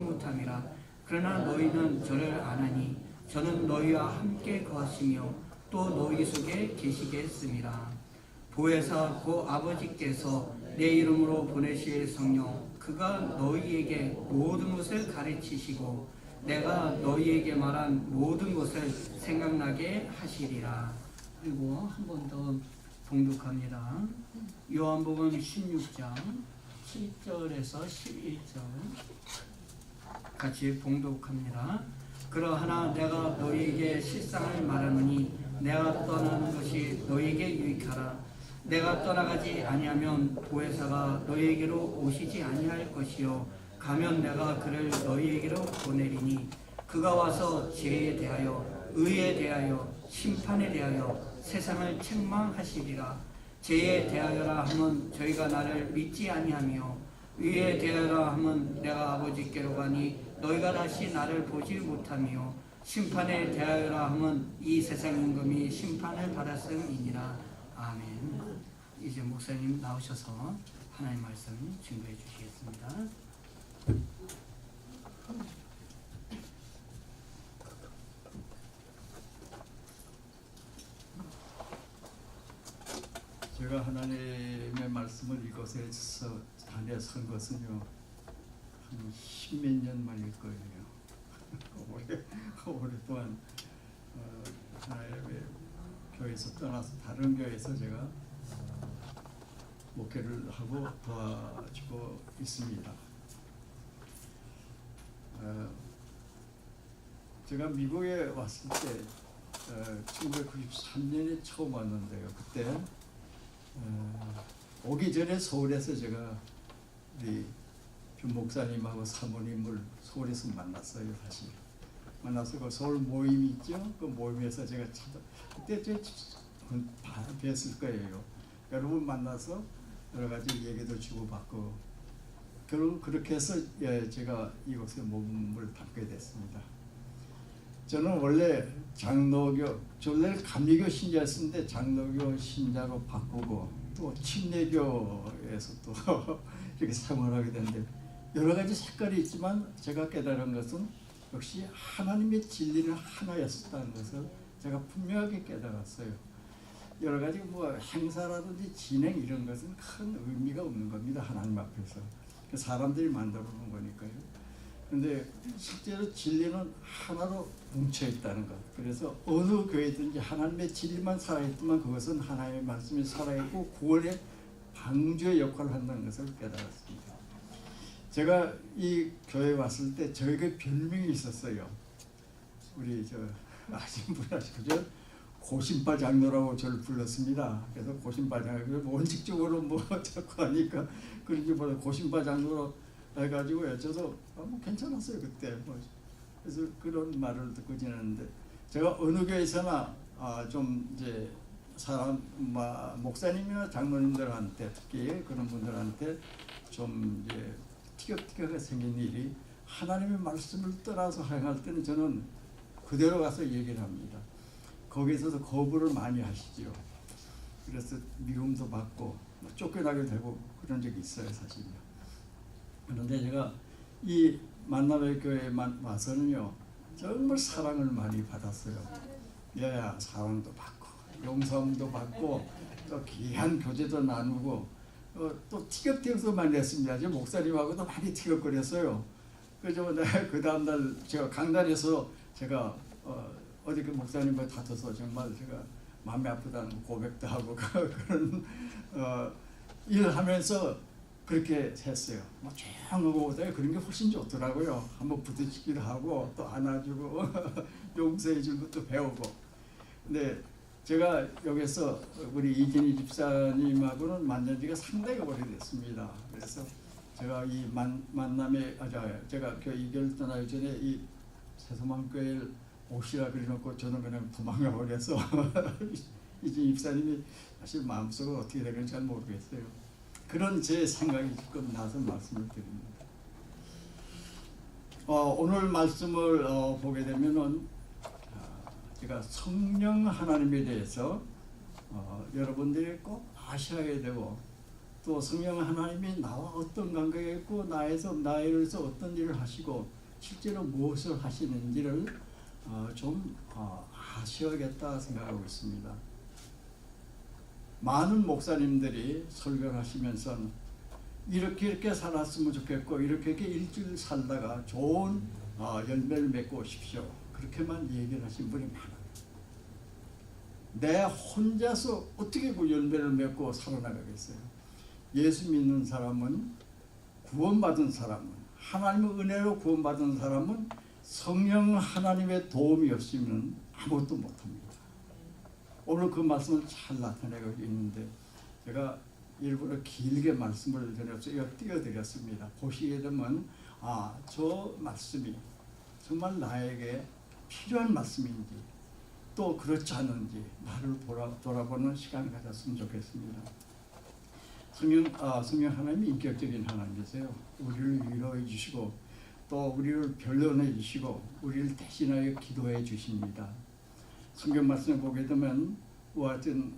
못함이라. 그러나 너희는 저를 아나니 저는 너희와 함께 거하시며 또 너희 속에 계시겠음이라. 보혜사 곧 아버지께서 내 이름으로 보내실 성령 그가 너희에게 모든 것을 가르치시고 내가 너희에게 말한 모든 것을 생각나게 하시리라. 그리고 한 번 더 봉독합니다. 요한복음 16장 7절에서 11절 같이 봉독합니다. 그러하나 내가 너희에게 실상을 말하노니 내가 떠나는 것이 너희에게 유익하라. 내가 떠나가지 아니하면 보혜사가 너희에게로 오시지 아니할 것이요 가면 내가 그를 너희에게로 보내리니 그가 와서 죄에 대하여 의에 대하여 심판에 대하여 세상을 책망하시리라. 죄에 대하여라 하면 저희가 나를 믿지 아니하며 의에 대하여라 하면 내가 아버지께로 가니 너희가 다시 나를 보지 못하며 심판에 대하여라 하면 이 세상 임금이 심판을 받았음이니라. 아멘. 이제 목사님 나오셔서 하나님 말씀 증거해 주시겠습니다. 제가 하나님의 말씀을 이곳에서 단에 선 것은요 한 10몇 년 만일 거예요. 오랫동안 하나님의 교회에서 떠나서 다른 교회에서 제가 목회를 하고 도와주고 있습니다. 제가 미국에 왔을 때 1993년에 처음 왔는데요. 그때 오기 전에 서울에서 제가 우리 주 목사님하고 사모님을 서울에서 만났어요. 다시 만나서 그 서울 모임이 있죠. 그 모임에서 제가 그때 뵀을 거예요. 여러분 만나서 여러 가지 얘기도 주고받고 결국 그렇게 해서 제가 이곳에 몸을 담게 됐습니다. 저는 원래 장로교, 원래 감리교 신자였는데 장로교 신자로 바꾸고 또 침례교에서 또 이렇게 생활하게 됐는데 여러 가지 색깔이 있지만 제가 깨달은 것은 역시 하나님의 진리는 하나였다는 것을 제가 분명하게 깨달았어요. 여러 가지 뭐 행사라든지 진행 이런 것은 큰 의미가 없는 겁니다. 하나님 앞에서 사람들이 만들어 놓은 거니까요. 그런데 실제로 진리는 하나로 뭉쳐 있다는 것. 그래서 어느 교회든지 하나님의 진리만 살아있지만 그것은 하나님의 말씀이 살아있고 구원의 방주의 역할을 한다는 것을 깨달았습니다. 제가 이 교회에 왔을 때 저에게 별명이 있었어요. 우리 아시는 분 아시죠? 고신파 장로라고 저를 불렀습니다. 그래서 고신파 장로, 원칙적으로 자꾸 하니까 그런지 몰라 고신파 장로로 해가지고 저도 뭐 괜찮았어요 그때. 그래서 그런 말을 듣고 지냈는데 제가 어느 교회에서나 좀 이제 사람 목사님이나 장로님들한테 특히 그런 분들한테 좀 이제 티격태격하게 생긴 일이 하나님의 말씀을 떠나서 행할 때는 저는 그대로 가서 얘기를 합니다. 거기에서도 거부를 많이 하시죠. 그래서 미움도 받고 쫓겨나게 되고 그런 적이 있어요 사실요. 그런데 제가 이 만남의 교회에 와서는요 정말 사랑을 많이 받았어요. 사랑도 받고 용서도 받고 또 귀한 교제도 나누고 또 티격태격도 많이 했습니다. 제 목사님하고도 많이 티격거렸어요. 그래서 그 다음날 제가 강단에서 제가 어디 그 목사님과 다퉈서 정말 제가 마음이 아프다는 고백도 하고 그런 일을 하면서 그렇게 했어요. 조용하고 그런 게 훨씬 좋더라고요. 한번 부딪히기도 하고 또 안아주고 용서해주는 것도 배우고. 근데 제가 여기서 우리 이진희 집사님하고는 만난 지가 상당히 오래됐습니다. 그래서 제가 이 만남에 제가 교회 2개월 떠나기 전에 이 새소망교회를 오시라 그래놓고 저는 그냥 도망가 버려서 이진희 집사님이 사실 마음속으로 어떻게 되는지 잘 모르겠어요. 그런 제 생각이 지금 나서 말씀을 드립니다. 오늘 말씀을 보게 되면은 제가 성령 하나님에 대해서 여러분들이 꼭 아셔야 되고 또 성령 하나님이 나와 어떤 관계가 있고 나에서 어떤 일을 하시고 실제로 무엇을 하시는지를 좀 아셔야겠다 생각하고 있습니다. 많은 목사님들이 설교를 하시면서 이렇게 살았으면 좋겠고 이렇게 일주일 살다가 좋은 열매를 맺고 오십시오. 그렇게만 얘기를 하신 분이 많아요. 내 혼자서 어떻게 그 열매를 맺고 살아나가겠어요? 예수 믿는 사람은, 구원받은 사람은, 하나님의 은혜로 구원받은 사람은 성령 하나님의 도움이 없으면 아무것도 못합니다. 오늘 그 말씀을 잘 나타내고 있는데 제가 일부러 길게 말씀을 드려서 띄워드렸습니다. 보시게 되면 저 말씀이 정말 나에게 필요한 말씀인지 또 그렇지 않은지 나를 돌아보는 시간을 가졌으면 좋겠습니다. 성령 하나님이 인격적인 하나님이세요. 우리를 위로해 주시고 또 우리를 변론해 주시고 우리를 대신하여 기도해 주십니다. 성경 말씀을 보게 되면 그와 같은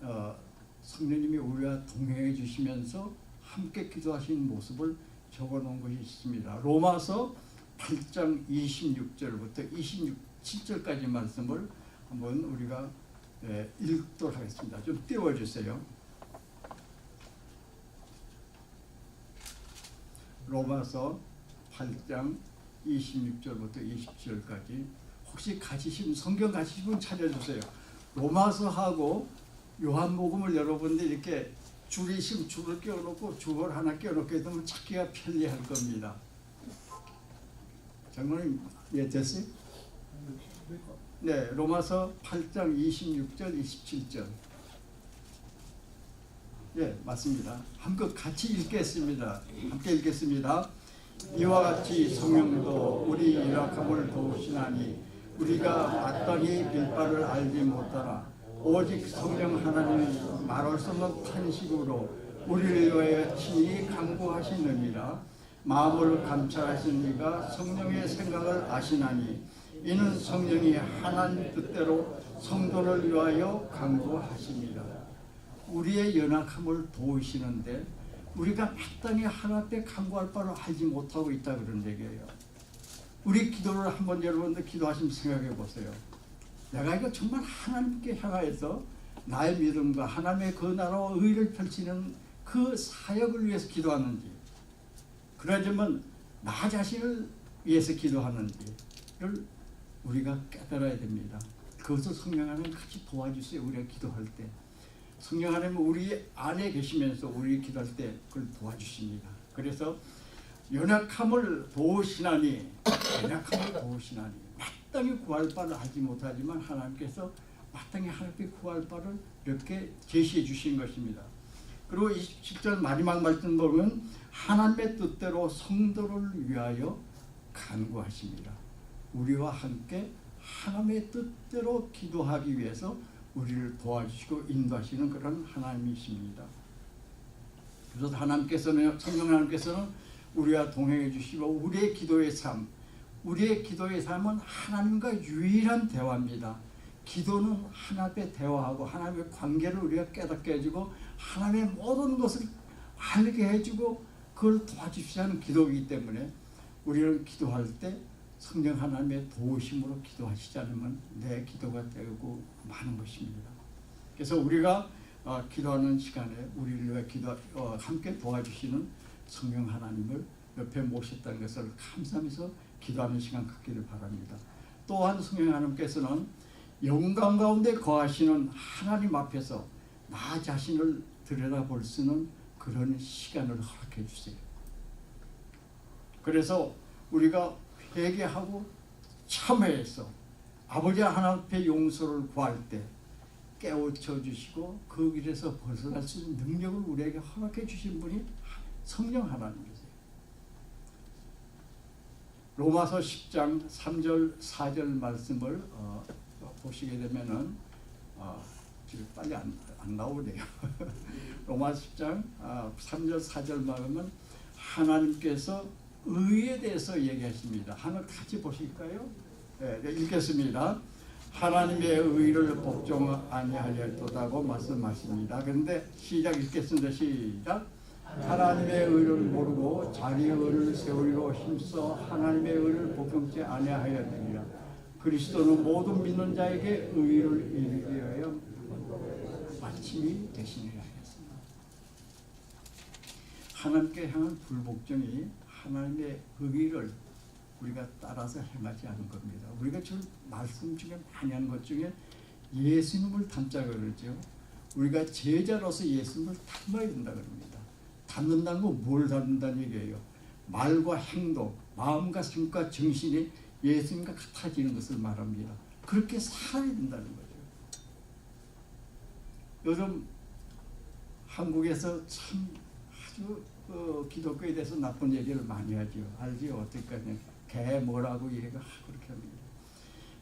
성령님이 우리와 동행해 주시면서 함께 기도하시는 모습을 적어놓은 것이 있습니다. 로마서 8장 26절부터 27절까지 말씀을 한번 우리가 읽도록 하겠습니다. 좀 띄워주세요. 로마서 8장 26절부터 27절까지 혹시 성경 가지신 분 찾아주세요. 로마서하고 요한복음을 여러분들 이렇게 줄을 끼워놓고 주걸 하나 끼워놓게 되면 찾기가 편리할 겁니다. 장로님, 됐어요? 네, 로마서 8장 26절, 27절. 예, 맞습니다. 한번 같이 읽겠습니다. 함께 읽겠습니다. 이와 같이 성령도 우리 연약함을 도우시나니 우리가 마땅히 빌 바를 알지 못하나 오직 성령 하나님이 말할 수 없는 탄식으로 우리를 위하여 친히 간구하시느니라. 마음을 감찰하신 이가 성령의 생각을 아시나니 이는 성령이 하나님 뜻대로 성도를 위하여 간구하십니다. 우리의 연약함을 도우시는데 우리가 마땅히 하나님 앞에 간구할 바를 알지 못하고 있다 그런 얘기예요. 우리 기도를 한번 여러분들 기도하시면 생각해 보세요. 내가 이거 정말 하나님께 향하여서 나의 믿음과 하나님의 그 나라와 의를 펼치는 그 사역을 위해서 기도하는지, 그러지만 나 자신을 위해서 기도하는지를 우리가 깨달아야 됩니다. 그것을 성령 하나님 같이 도와주세요. 우리가 기도할 때 성령 하나님은 우리 안에 계시면서 우리 기도할 때 그걸 도와주십니다. 그래서 연약함을 도우시나니 마땅히 구할 바를 알지 못하지만 하나님께서 마땅히 하나님께 구할 바를 이렇게 제시해 주신 것입니다. 그리고 10절 마지막 말씀 보면 하나님의 뜻대로 성도를 위하여 간구하십니다. 우리와 함께 하나님의 뜻대로 기도하기 위해서 우리를 도와주시고 인도하시는 그런 하나님이십니다. 그래서 성령 하나님께서는 우리와 동행해 주시고 우리의 기도의 삶은 하나님과 유일한 대화입니다. 기도는 하나님의 대화하고 하나님의 관계를 우리가 깨닫게 해주고 하나님의 모든 것을 알게 해주고 그걸 도와주시는 기도이기 때문에 우리는 기도할 때 성령 하나님의 도우심으로 기도하시지 않으면 내 기도가 되고 마는 것입니다. 그래서 우리가 기도하는 시간에 우리를 위해 함께 도와주시는 성령 하나님을 옆에 모셨다는 것을 감사하면서 기도하는 시간 갖기를 바랍니다. 또한 성령 하나님께서는 영광 가운데 거하시는 하나님 앞에서 나 자신을 들여다볼 수 있는 그런 시간을 허락해 주세요. 그래서 우리가 회개하고 참회해서 아버지 하나님 앞에 용서를 구할 때 깨우쳐 주시고 그 길에서 벗어날 수 있는 능력을 우리에게 허락해 주신 분이 성령 하나님이세요. 로마서 10장 3절 4절 말씀을 보시게 되면은 지금 빨리 안 나오네요. 로마서 10장 3절 4절 말하면 하나님께서 의에 대해서 얘기하십니다. 하나 같이 보실까요? 네, 읽겠습니다. 하나님의 의를 복종 아니하려도다고 말씀하십니다. 그런데 시작 읽겠습니다. 시작. 하나님의 의를 모르고 자기의 의를 세우려고 힘써 하나님의 의를 복용치 아니하였느니라. 그리스도는 모든 믿는 자에게 의를 이루기 위하여 마침이 되시니라 했습니다. 하나님께 향한 불복종이 하나님의 의를 우리가 따라서 행하지 않은 겁니다. 우리가 지금 말씀 중에 많이 하는 것 중에 예수님을 닮자 그러죠. 우리가 제자로서 예수님을 닮아야 된다 그럽니다. 닮는다는 건 뭘 닮는다는 얘기예요? 말과 행동, 마음과 생각과 정신이 예수님과 같아지는 것을 말합니다. 그렇게 살아야 된다는 거죠. 요즘 한국에서 참 아주 기독교에 대해서 나쁜 얘기를 많이 하죠. 알지요? 어떻게 개 뭐라고 얘기가 그렇게 합니다.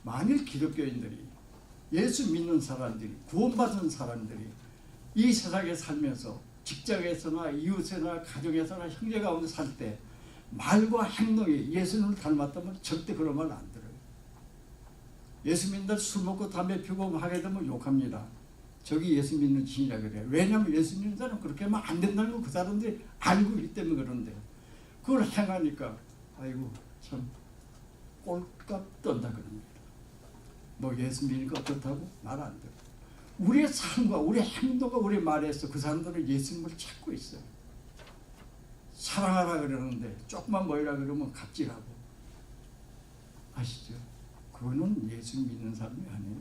만일 기독교인들이 예수 믿는 사람들이 구원받은 사람들이 이 세상에 살면서 직장에서나 이웃에나 가정에서나 형제 가운데 살 때 말과 행동이 예수님을 닮았다면 절대 그런 말 안 들어요. 예수 믿는 술 먹고 담배 피우고 하게 되면 욕합니다. 저기 예수 믿는 진이라 그래요. 왜냐하면 예수 믿는 사람은 그렇게 하면 안 된다는 걸 그 사람들이 알고 있기 때문에 그런데 그걸 행하니까 아이고 참 꼴값 떤다 그럽니다. 뭐 예수 믿으니까 어떻다고? 말 안 들어. 우리의 삶과 우리의 행동과 우리의 말에서 그 사람들은 예수님을 찾고 있어요. 사랑하라 그러는데 조금만 모이라 그러면 갑질하고. 아시죠? 그거는 예수 믿는 사람이 아니에요.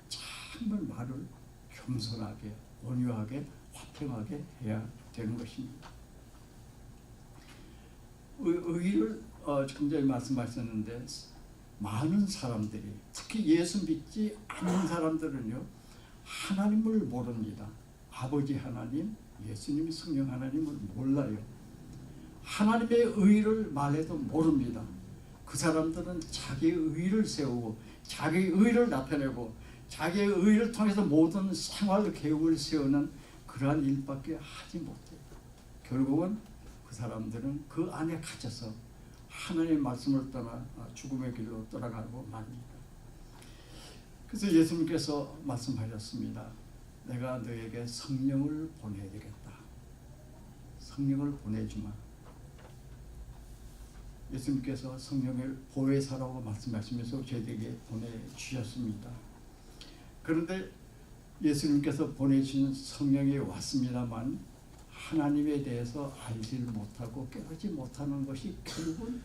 정말 말을 겸손하게 온유하게 화평하게 해야 되는 것입니다. 의를 좀 전에 말씀하셨는데 많은 사람들이 특히 예수 믿지 않는 사람들은요 하나님을 모릅니다. 아버지 하나님, 예수님, 성령 하나님을 몰라요. 하나님의 의를 말해도 모릅니다. 그 사람들은 자기의 의를 세우고 자기의 의를 나타내고 자기의 의를 통해서 모든 생활 계획을 세우는 그러한 일밖에 하지 못해요. 결국은 그 사람들은 그 안에 갇혀서 하나님의 말씀을 떠나 죽음의 길로 떠나가고 맙니다. 그래서 예수님께서 말씀하셨습니다. 내가 너에게 성령을 보내야 되겠다. 성령을 보내주마. 예수님께서 성령을 보혜사라고 말씀하시면서 저희에게 보내주셨습니다. 그런데 예수님께서 보내주신 성령이 왔습니다만 하나님에 대해서 알지 못하고 깨닫지 못하는 것이 결국은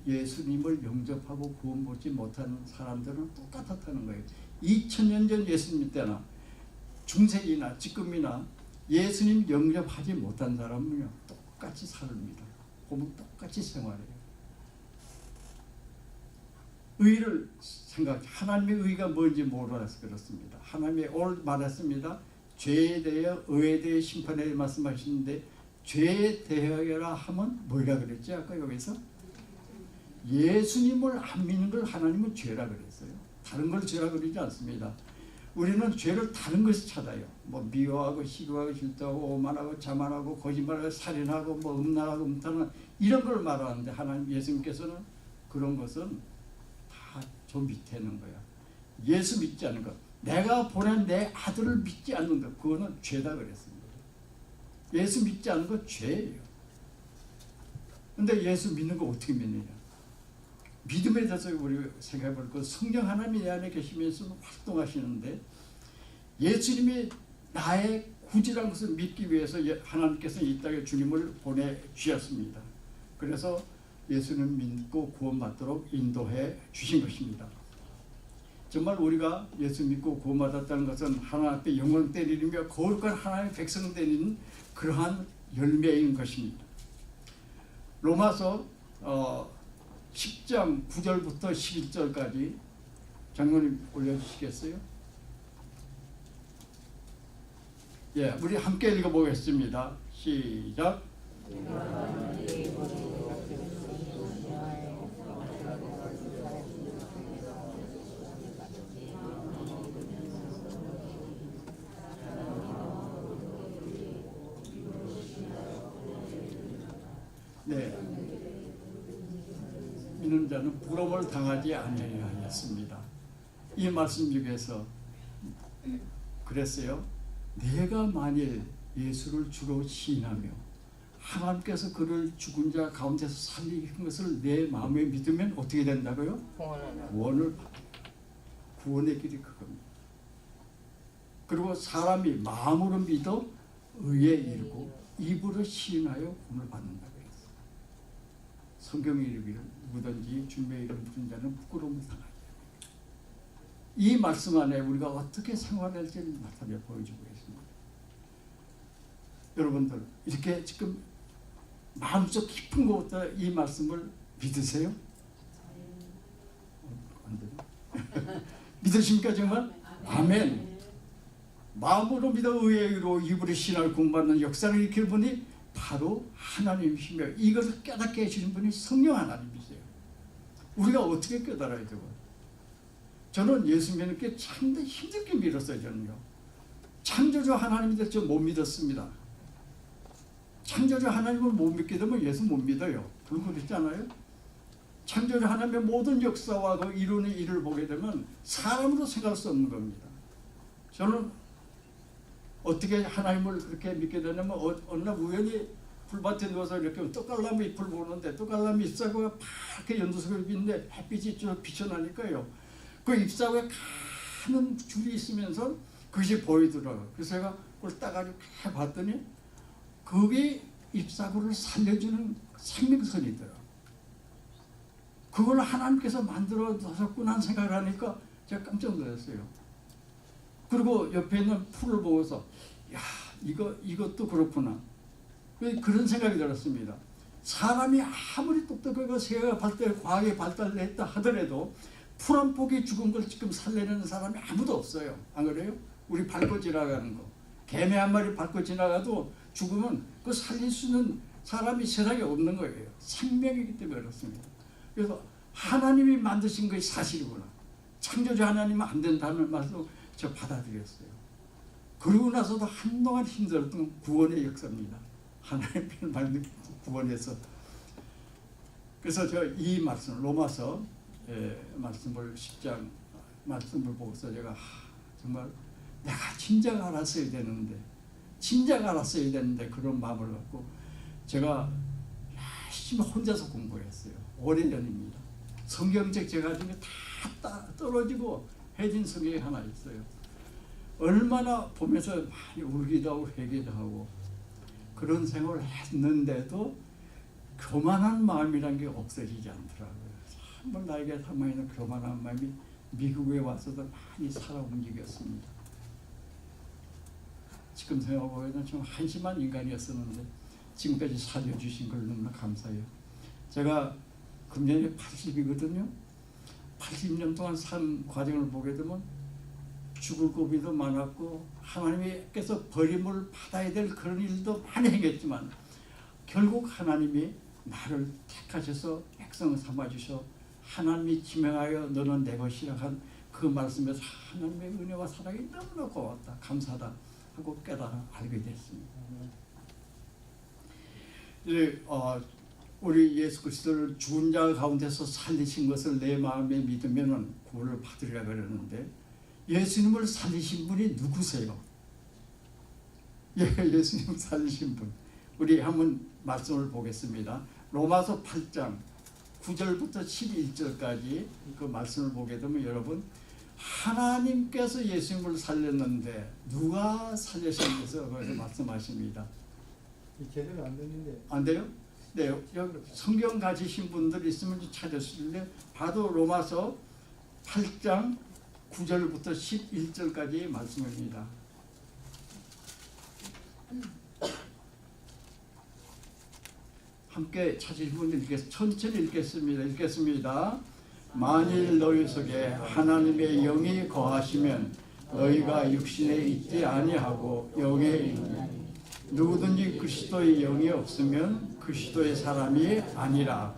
예수님을 영접하고 구원받지 못하는 사람들은 똑같았다는 거예요. 2000년 전 예수님 때나 중세기나 지금이나 예수님 영접하지 못한 사람은요 똑같이 삽니다. 보면 똑같이 생활해요. 의를 생각, 하나님의 의가 뭔지 몰라서 그렇습니다. 하나님의 오늘 말했습니다. 죄에 대하여 의에 대해 심판에 대해 말씀하시는데 죄에 대하여라 하면 뭐라 그랬지? 아까 여기서 예수님을 안 믿는 걸 하나님은 죄라 그랬어요. 다른 걸 죄라 그러지 않습니다. 우리는 죄를 다른 것을 찾아요. 뭐 미워하고 시기하고 질투하고 오만하고 자만하고 거짓말하고 살인하고 뭐 음란하고 음탕한 이런 걸 말하는데 하나님 예수님께서는 그런 것은 다 저 밑에 있는 거야. 예수 믿지 않는 것. 내가 보낸 내 아들을 믿지 않는 것. 그거는 죄다 그랬습니다. 예수 믿지 않는 것 죄예요. 근데 예수 믿는 거 어떻게 믿느냐? 믿음에 대해서 우리 생각해 볼 것. 성령 하나님이 내 안에 계시면서 활동하시는데 예수님이 나의 구주라는 것을 믿기 위해서 하나님께서 이 땅에 주님을 보내주셨습니다. 그래서 예수님 믿고 구원받도록 인도해 주신 것입니다. 정말 우리가 예수 믿고 구원받았다는 것은 하나님 앞에 영광 때리며 거룩한 하나님의 백성 되는 그러한 열매인 것입니다. 로마서 10장 9절부터 11절까지 장로님 올려주시겠어요? 예, 우리 함께 읽어보겠습니다. 시작. 네, 믿는 자는 부러움을 당하지 아니하였습니다. 이 말씀 중에서 그랬어요. 내가 만일 예수를 주로 시인하며 하나님께서 그를 죽은 자 가운데서 살리신 것을 내 마음에 믿으면 어떻게 된다고요? 구원을 받아요. 구원의 길이 그겁니다. 그리고 사람이 마음으로 믿어 의에 이르고 입으로 시인하여 구원을 받는다고 했어요. 성경에 이르기를 누구든지 주님의 이름 부른 자는 부끄러움을 당하지 않아요. 이 말씀 안에 우리가 어떻게 생활할지를 나타내 보여주고 있습니다. 여러분들 이렇게 지금 마음속 깊은 곳부터 이 말씀을 믿으세요? 안 돼요? 믿으십니까 정말? 아멘. 마음으로 믿어 의로 입으로 신앙을 공부하는 역사를 일으킬 분이 바로 하나님이시며 이것을 깨닫게 해주신 분이 성령 하나님이세요. 우리가 어떻게 깨달아야 되고? 저는 예수 믿는 게 참 힘들게 믿었어요. 저는요. 창조주 하나님에 대해서 못 믿었습니다. 창조주 하나님을 못 믿게 되면 예수 못 믿어요. 그렇잖아요. 창조주 하나님의 모든 역사와 그 이루는 일을 보게 되면 사람으로 생각할 수 없는 겁니다. 저는 어떻게 하나님을 그렇게 믿게 되냐면 어느 날 우연히 풀밭에 누워서 이렇게 떡갈나무 잎을 보는데 떡갈나무 잎사귀가 파랗게 연두색을 빛는데 햇빛이 쭉 비쳐나니까요. 그 잎사귀에 가는 줄이 있으면서 그것이 보이더라고요. 그래서 제가 그걸 따가지고 봤더니 그게 잎사귀를 살려주는 생명선이더라고요. 그걸 하나님께서 만들어졌구나 하는 생각을 하니까 제가 깜짝 놀랐어요. 그리고 옆에 있는 풀을 보고서 야 이것도 그렇구나. 그런 생각이 들었습니다. 사람이 아무리 똑똑하고 세계가 과학이 발달했다 하더라도 풀 한 폭이 죽은 걸 지금 살려내는 사람이 아무도 없어요. 안 그래요? 우리 밟고 지나가는 거. 개미 한 마리 밟고 지나가도 죽으면 그 살릴 수 있는 사람이 세상에 없는 거예요. 생명이기 때문에 그렇습니다. 그래서 하나님이 만드신 것이 사실이구나. 창조주 하나님은 안 된다는 말도 저 받아들였어요. 그러고 나서도 한동안 힘들었던 구원의 역사입니다. 하나님의 말씀 구원해서. 그래서 저 이 말씀 로마서 말씀을 10장 말씀을 보고서 제가 정말 내가 진작 알았어야 되는데 그런 마음을 갖고 제가 열심히 혼자서 공부했어요. 오래전입니다. 성경책 제가 중에 다 떨어지고 해진 성경이 하나 있어요. 얼마나 보면서 많이 울기도 하고 회개도 하고 그런 생활을 했는데도 교만한 마음이란 게 없어지지 않더라고요. 정말 나에게 남아있는 교만한 마음이 미국에 와서도 많이 살아 움직였습니다. 지금 생각해보면 좀 한심한 인간이었었는데 지금까지 살려주신 걸 너무나 감사해요. 제가 금년에 80이거든요. 80년 동안 산 과정을 보게 되면 죽을 고비도 많았고 하나님께서 버림을 받아야 될 그런 일도 많이 행했지만 결국 하나님이 나를 택하셔서 백성을 삼아주셔 하나님이 지명하여 너는 내 것이라 한 그 말씀에서 하나님의 은혜와 사랑이 너무나 고맙다 감사하다 하고 깨달아 알게 됐습니다. 이제 우리 예수 그리스도를 죽은 자 가운데서 살리신 것을 내 마음에 믿으면 구원을 받으리라 그러는데 예수님을 살리신 분이 누구세요? 예수님을 살리신 분. 우리 한번 말씀을 보겠습니다. 로마서 8장 9절부터 11절까지 그 말씀을 보게 되면 여러분 하나님께서 예수님을 살렸는데 누가 살리셨는지 거기서 말씀하십니다. 제대로 안 되는데. 안 돼요? 네, 여기 성경 가지신 분들 있으면 찾으실래? 봐도 로마서 8장 9절부터 11절까지 말씀입니다. 함께 찾으신 분들 천천히 읽겠습니다. 만일 너희 속에 하나님의 영이 거하시면 너희가 육신에 있지 아니하고 영에 있니 누구든지 그리스도의 영이 없으면 그리스도의 사람이 아니라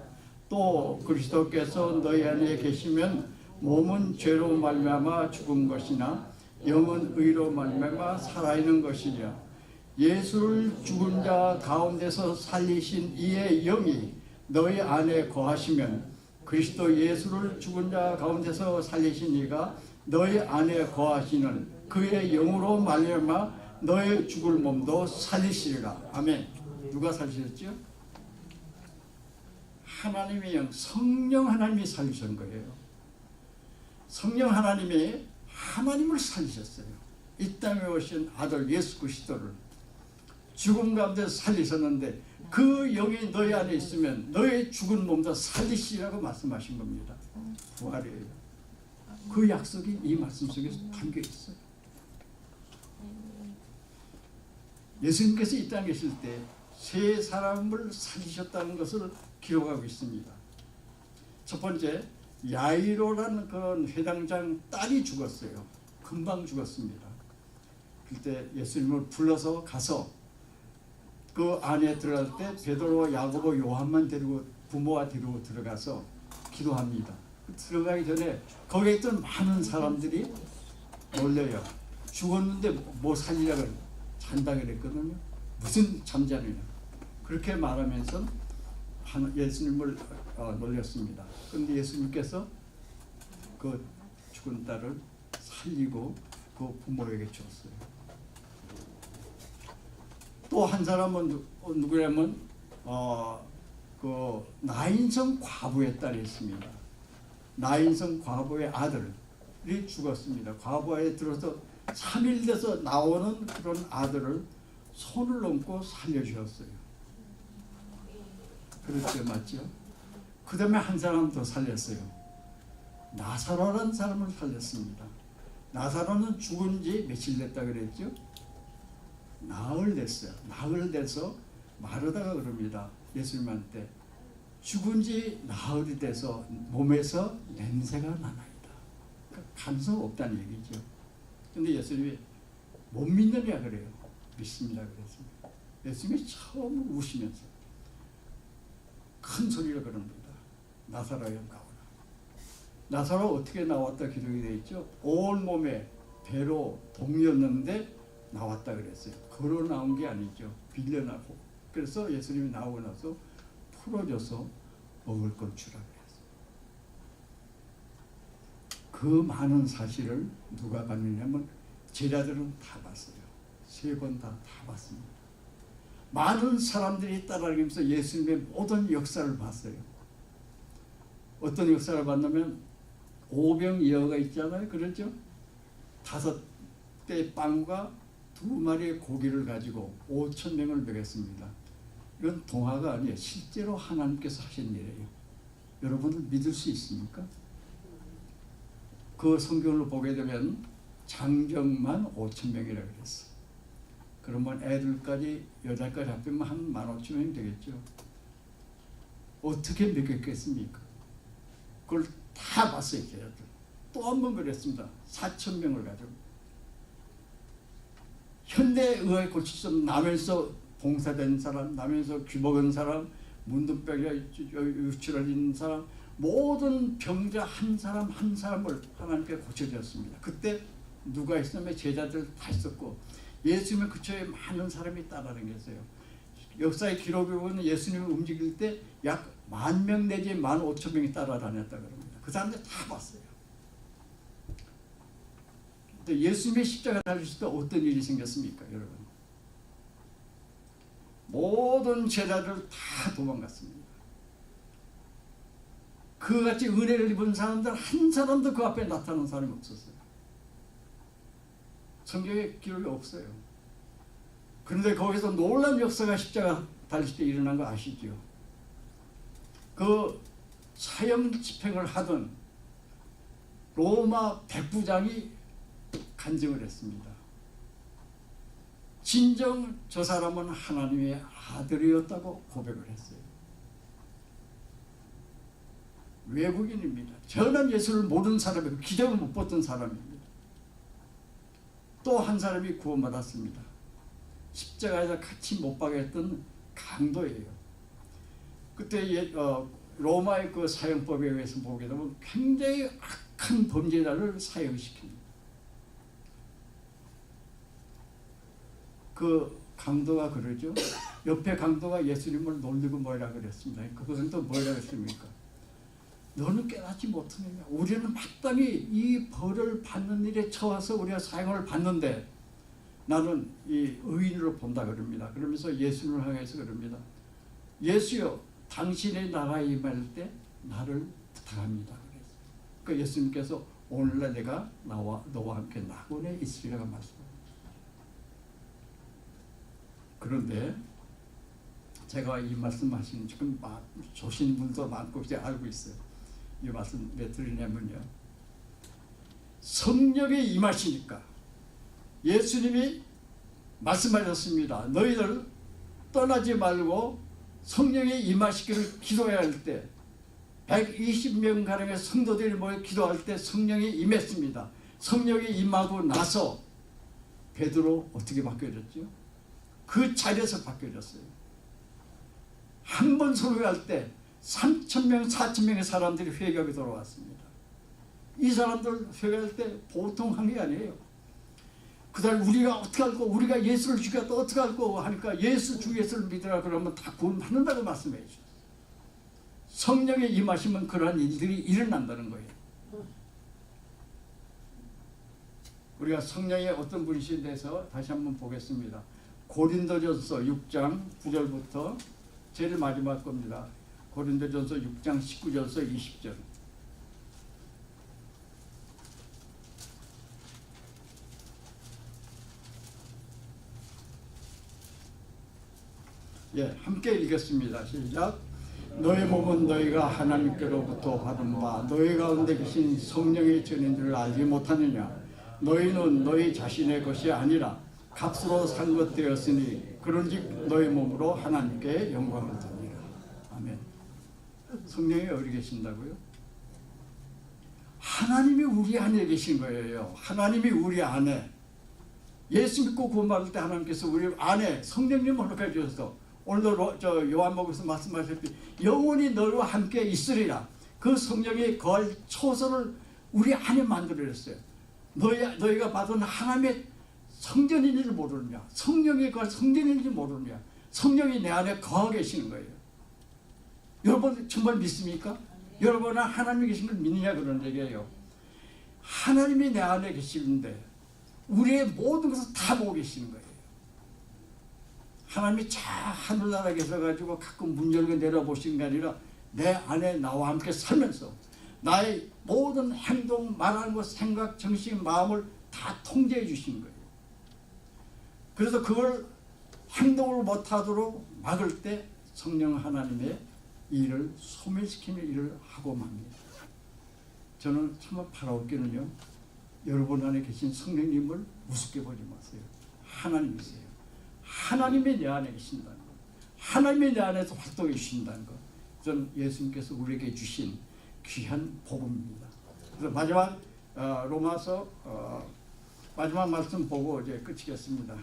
또 그리스도께서 너희 안에 계시면 몸은 죄로 말미암아 죽은 것이나 영은 의로 말미암아 살아있는 것이냐 예수를 죽은 자 가운데서 살리신 이의 영이 너희 안에 거하시면 그리스도 예수를 죽은 자 가운데서 살리신 이가 너희 안에 거하시는 그의 영으로 말미암아 너의 죽을 몸도 살리시리라. 아멘. 누가 살리셨죠? 하나님의 영, 성령 하나님이 살리신 거예요. 성령 하나님이 하나님을 살리셨어요. 이 땅에 오신 아들 예수 그리스도를 죽음 가운데 살리셨는데 그 영이 너희 안에 있으면 너의 죽은 몸도 살리시라고 말씀하신 겁니다. 부활이에요. 그 약속이 이 말씀 속에 담겨 있어요. 예수님께서 이 땅에 계실 때 세 사람을 살리셨다는 것을 기록하고 있습니다. 첫 번째, 야이로라는 그런 회당장 딸이 죽었어요. 금방 죽었습니다. 그때 예수님을 불러서 가서 그 안에 들어갈 때 베드로, 야고보, 요한만 데리고 부모와 데리고 들어가서 기도합니다. 들어가기 전에 거기에 있던 많은 사람들이 놀려요. 죽었는데 뭐 살리려고 잔다 그랬거든요. 무슨 잠자느냐. 그렇게 말하면서 예수님을 놀렸습니다. 그런데 예수님께서 그 죽은 딸을 살리고 그 부모에게 줬어요. 또 한 사람은 누구냐면 그 나인성 과부의 딸이 있습니다. 나인성 과부의 아들이 죽었습니다. 과부에 들어서 3일 돼서 나오는 그런 아들을 손을 얹고 살려주셨어요. 그렇죠, 맞죠? 그 다음에 한 사람 더 살렸어요. 나사로라는 사람을 살렸습니다. 나사로는 죽은 지 며칠 됐다 그랬죠? 나흘 됐어요. 나흘 돼서 마르다가 그럽니다. 예수님한테 죽은 지 나흘이 돼서 몸에서 냄새가 나나이다. 그러니까 감성 없다는 얘기죠. 근데 예수님이 못 믿느냐 그래요. 믿습니다 그랬습니다. 예수님이 처음 우시면서 큰 소리로 그럽니다. 나사로여 나오라. 나사로 어떻게 나왔다 기록이 되어 있죠? 온 몸에 배로 동이었는데 나왔다 그랬어요. 걸어 나온 게 아니죠. 빌려나고. 그래서 예수님이 나오고 나서 풀어줘서 먹을 걸 주라 그랬어요. 그 많은 사실을 누가 봤느냐면 제자들은 다 봤어요. 3번 다 봤습니다. 많은 사람들이 따라다니면서 예수님의 모든 역사를 봤어요. 어떤 역사를 봤냐면 오병이어가 있잖아요. 그렇죠? 5대 빵과 2마리의 고기를 가지고 5,000명을 먹였습니다. 이건 동화가 아니에요. 실제로 하나님께서 하신 일이에요. 여러분들 믿을 수 있습니까? 그 성경을 보게 되면 장정만 5,000명이라고 그랬어. 그러면 애들까지 여자까지 합하면 한 15,000명 되겠죠. 어떻게 먹였겠습니까? 그걸 다 봤어요. 또 한 번 그랬습니다. 4,000명을 가지고. 현대의학에 고칠 수 없는 남에서 봉사된 사람, 남에서 귀먹은 사람, 문둥병에 유출한 사람, 모든 병자 한 사람 한 사람을 하나님께 고쳐주었습니다. 그때 누가 있으면 제자들 다 있었고 예수님의 그처에 많은 사람이 따라다녔어요. 역사의 기록에 보면 예수님이 움직일 때 약 10,000명 내지 15,000명이 따라다녔다 그럽니다. 그 사람들 다 봤어요. 근데 예수님의 십자가 달리실 때 어떤 일이 생겼습니까, 여러분? 모든 제자들 다 도망갔습니다. 그같이 은혜를 입은 사람들 한 사람도 그 앞에 나타나는 사람이 없었어요. 성경에 기록이 없어요. 그런데 거기서 놀라운 역사가 십자가 달리실 때 일어난 거 아시죠? 그 사형 집행을 하던 로마 백부장이 간증을 했습니다. 진정 저 사람은 하나님의 아들이었다고 고백을 했어요. 외국인입니다. 전혀 예수를 모르는 사람이고 기적을 못 봤던 사람입니다. 또 한 사람이 구원받았습니다. 십자가에서 같이 못 박였던 강도예요. 그때 로마의 그 사형법에 의해서 보게 되면 굉장히 악한 범죄자를 사형시킵니다. 그 강도가 그러죠. 옆에 강도가 예수님을 놀리고 뭐라 그랬습니다. 그것은 또 뭐라 했습니까? 너는 깨닫지 못하느냐. 우리는 마땅히 이 벌을 받는 일에 처해서 우리가 사형을 받는데 나는 이 의인으로 본다 그럽니다. 그러면서 예수를 향해서 그럽니다. 예수여, 당신의 나라에 임할 때 나를 부탁합니다. 그랬어요. 그 예수님께서 오늘날 내가 너와 함께 낙원에 있으리라고 말씀합니다. 그런데 제가 이 말씀하신 지금 조신 분도 많고 이제 알고 있어요. 이 말씀 왜 드리냐면요, 성령이 임하시니까 예수님이 말씀하셨습니다. 너희들 떠나지 말고 성령이 임하시기를 기도해야 할 때 120명 가량의 성도들이 모여 기도할 때 성령이 임했습니다. 성령이 임하고 나서 베드로 어떻게 바뀌어졌죠? 그 자리에서 바뀌어졌어요. 한 번 설교할 때 3,000명, 4,000명의 사람들이 회개하게 돌아왔습니다. 이 사람들 회개할 때 보통 한 게 아니에요. 그다음 우리가 어떻게 할 거, 우리가 예수를 죽였다 어떻게 할 거 하니까 예수 주 예수를 믿으라 그러면 다 구원받는다고 말씀해 주셨어요. 성령에 임하시면 그러한 일들이 일어난다는 거예요. 우리가 성령의 어떤 분이신 데서 다시 한번 보겠습니다. 고린도전서 6장 9절부터 제일 마지막 겁니다. 고린도전서 6장 19절서 20절. 예, 함께 읽겠습니다. 시작. 너의 몸은 너희가 하나님께로부터 받은 바 너희 가운데 계신 성령의 전인 줄 알지 못하느냐. 너희는 너희 자신의 것이 아니라 값으로 산 것 되었으니 그런즉 너희 몸으로 하나님께 영광을 돌리라. 아멘. 성령이 어디 계신다고요? 하나님이 우리 안에 계신 거예요. 하나님이 우리 안에. 예수 믿고 구원받을 때 하나님께서 우리 안에 성령님을 허락해 주셔서 오늘도 요한복음에서 말씀하셨듯이 영원히 너희와 함께 있으리라. 그 성령이 거할 초소를 우리 안에 만들어냈어요. 너희가 받은 하나님의 성전인지를 모르느냐, 성령이 거할 성전인지 모르느냐, 성령이 내 안에 거하 계시는 거예요. 여러분 정말 믿습니까? 여러분은 하나님이 계신 걸 믿느냐 그런 얘기예요. 하나님이 내 안에 계시는데 우리의 모든 것을 다 보고 계시는 거예요. 하나님이 저 하늘나라에 계셔가지고 가끔 문 열고 내려보시는 게 아니라 내 안에 나와 함께 살면서 나의 모든 행동, 말하는 것, 생각, 정신, 마음을 다 통제해 주시는 거예요. 그래서 그걸 행동을 못하도록 막을 때 성령 하나님의 일을 소멸시키는 일을 하고 맙니다. 저는 정말 바라옵기는요, 여러분 안에 계신 성령님을 우습게 보지 마세요. 하나님이세요. 하나님이 내 안에 계신다는 것, 하나님이 내 안에서 활동해 주신다는 것, 저는 예수님께서 우리에게 주신 귀한 복음입니다. 그래서 마지막 로마서 마지막 말씀 보고 이제 끝이겠습니다.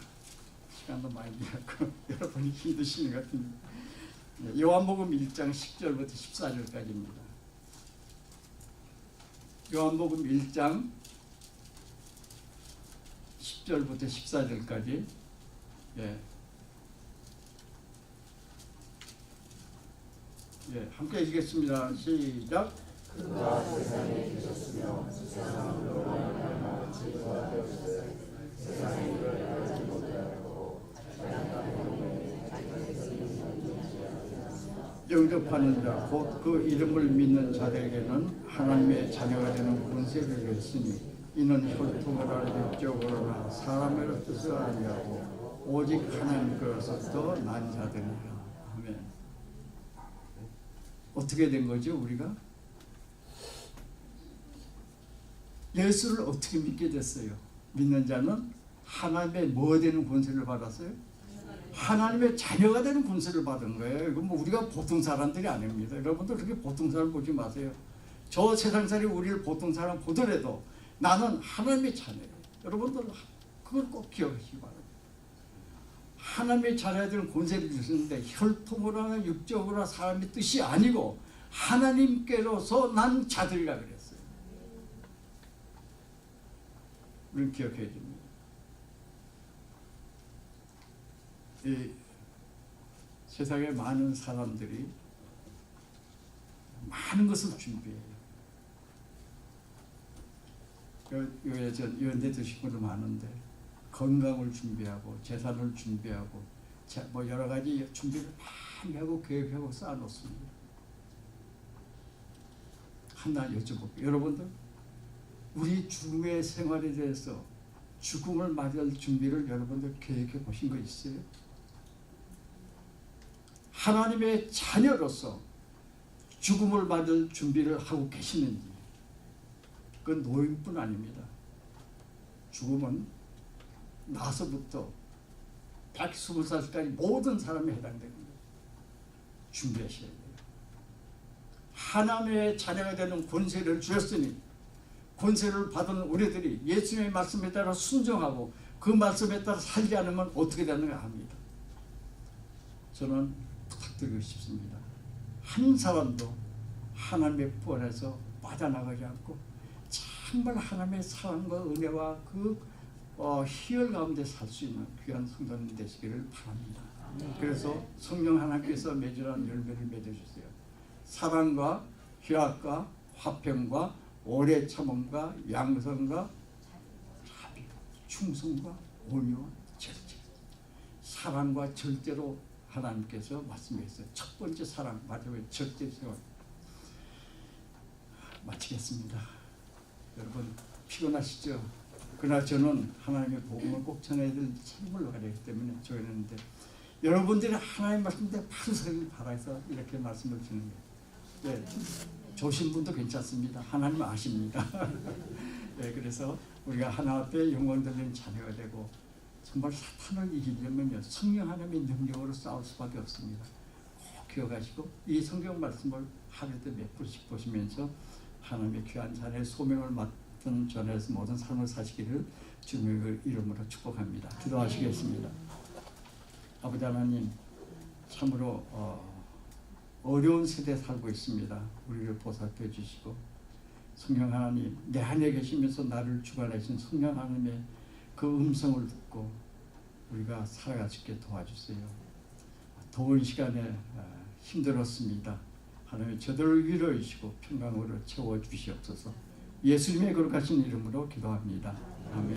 시간도 많이 지났고 여러분이 힘드시는 것 같은데, 요한복음 1장 10절부터 14절까지입니다. 요한복음 1장 10절부터 14절까지. 예, 함께 읽겠습니다. 시작. 그가 세상에 계셨으며 세상으로 말미암아 지혜가 되었으되 세상에 이를 알지 못하였고 영접하는 자 곧 그 이름을 믿는 자들에게는 하나님의 자녀가 되는 권세를 줬으니 이는 혈통으로나 육적으로나 사람의 뜻을 아니하고 오직 하나님께로부터 난 자들이라. 아멘. 어떻게 된 거죠, 우리가? 예수를 어떻게 믿게 됐어요? 믿는 자는 하나님의 뭐 되는 권세를 받았어요? 하나님의 자녀가 되는 권세를 받은 거예요. 이건 뭐 우리가 보통 사람들이 아닙니다. 여러분들 그렇게 보통 사람 보지 마세요. 저 세상 사람이 우리를 보통 사람 보더라도 나는 하나님의 자녀예요. 여러분들 그걸 꼭 기억하시기 바랍니다. 하나님의 자녀가 되는 권세를 주셨는데 혈통으로나 육적으로나 사람의 뜻이 아니고 하나님께로서 난 자들이라 그랬어요. 우리는 기억해야 됩니다. 이 세상에 많은 사람들이 많은 것을 준비해요. 연대 드신 분도 많은데 건강을 준비하고 재산을 준비하고 뭐 여러 가지 준비를 많이 하고 계획하고 쌓아놓습니다. 하나 여쭤볼게요. 여러분들 우리 죽음의 생활에 대해서 죽음을 맞이할 준비를 여러분들 계획해 보신 거 있어요? 하나님의 자녀로서 죽음을 맞을 준비를 하고 계시는지. 그건 노인뿐 아닙니다. 죽음은 나서부터 120살까지 모든 사람이 해당됩니다. 준비하셔야 돼요. 하나님의 자녀가 되는 권세를 주셨으니 권세를 받은 우리들이 예수님의 말씀에 따라 순종하고 그 말씀에 따라 살지 않으면 어떻게 되는가 합니다. 저는 부탁드리고 싶습니다. 한 사람도 하나님의 부활에서 빠져나가지 않고 정말 하나님의 사랑과 은혜와 그 희열 가운데 살 수 있는 귀한 성도님 되시기를 바랍니다. 그래서 성령 하나님께서 맺으라는 열매를 맺어주세요. 사랑과 희락과 화평과 오래 참음과 양성과 자비, 충성과 온유와 절제. 사랑과 절제로 하나님께서 말씀하셨어요. 첫 번째 사랑, 마지막에 절제 생활. 마치겠습니다. 여러분 피곤하시죠? 그러나 저는 하나님의 복음을 꼭 전해야 될 책임을 가지기 때문에 저랬는데 여러분들이 하나님 말씀대로 바로 서길 바라서 이렇게 말씀을 드리는 거예요. 네, 조신 분도 괜찮습니다. 하나님 아십니다. 네, 그래서 우리가 하나 앞에 영광 돌리는 자녀가 되고 정말 사탄을 이기려면요 성령 하나님의 능력으로 싸울 수밖에 없습니다. 꼭 기억하시고 이 성경 말씀을 하루에 몇 분씩 보시면서 하나님의 귀한 자녀의 소명을 맡은 전에서 모든 삶을 사시기를 주님의 이름으로 축복합니다. 기도하시겠습니다. 아버지 하나님, 참으로 어려운 세대에 살고 있습니다. 우리를 보살펴 주시고 성령 하나님, 내 안에 계시면서 나를 주관하신 성령 하나님의 그 음성을 듣고 우리가 살아갈 수 있게 도와주세요. 더운 시간에 힘들었습니다. 하나님 저들을 위로해 주시고 평강으로 채워주시옵소서. 예수님의 거룩하신 이름으로 기도합니다. 아멘.